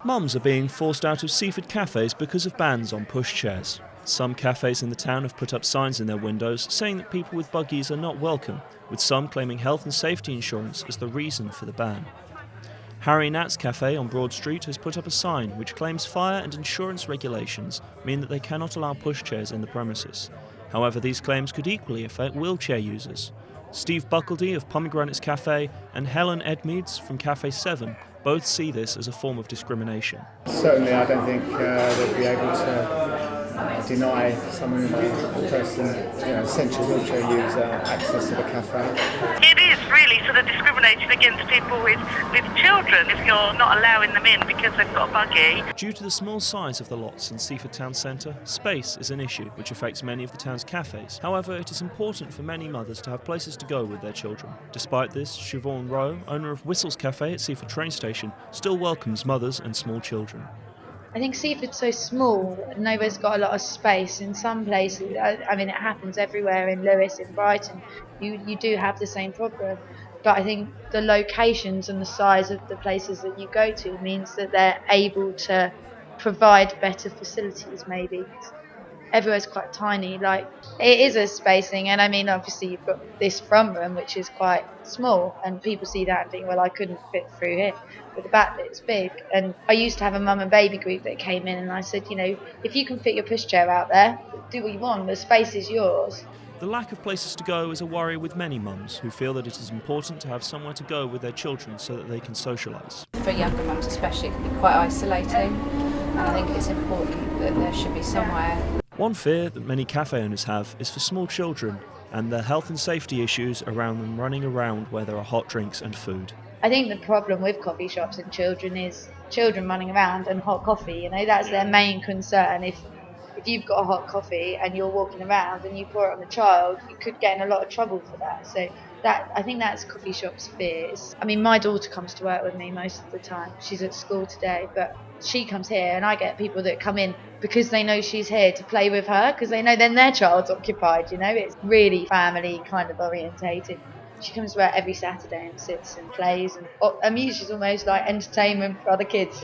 Mums are being forced out of seafood cafes because of bans on pushchairs. Some cafes in the town have put up signs in their windows saying that people with buggies are not welcome, with some claiming health and safety insurance as the reason for the ban. Harry Nat's Cafe on Broad Street has put up a sign which claims fire and insurance regulations mean that they cannot allow pushchairs in the premises. However, these claims could equally affect wheelchair users. Steve Buckledy of Pomegranate's Cafe and Helen Edmeades from Cafe 7 both see this as a form of discrimination. Certainly, I don't think they'd be able to deny someone, a person, essential wheelchair user, access to the cafe. It is really sort of discriminating against people with children if you're not allowing them in because they've got a buggy. Due to the small size of the lots in Seaford Town Centre, space is an issue which affects many of the town's cafes. However, it is important for many mothers to have places to go with their children. Despite this, Siobhan Rowe, owner of Whistles Cafe at Seaford train station, still welcomes mothers and small children. I think Seaford's so small, nobody's got a lot of space. In some places, I mean it happens everywhere, in Lewis, in Brighton, you do have the same problem. But I think the locations and the size of the places that you go to means that they're able to provide better facilities maybe. Everywhere's quite tiny, like it is a space thing, and I mean obviously you've got this front room which is quite small and people see that and think, well, I couldn't fit through here, but the back bit's big. And I used to have a mum and baby group that came in and I said, if you can fit your pushchair out there, do what you want, the space is yours. The lack of places to go is a worry with many mums who feel that it is important to have somewhere to go with their children so that they can socialise. For younger mums especially, it can be quite isolating, and I think it's important that there should be somewhere. One fear that many cafe owners have is for small children and the health and safety issues around them running around where there are hot drinks and food. I think the problem with coffee shops and children is children running around and hot coffee. That's their main concern. If you've got a hot coffee and you're walking around and you pour it on the child, you could get in a lot of trouble for that. So I think that's coffee shops' fears. I mean, my daughter comes to work with me most of the time. She's at school today, but she comes here and I get people that come in because they know she's here to play with her, because they know then their child's occupied. It's really family kind of orientated. She comes to work every Saturday and sits and plays, and music is almost like entertainment for other kids.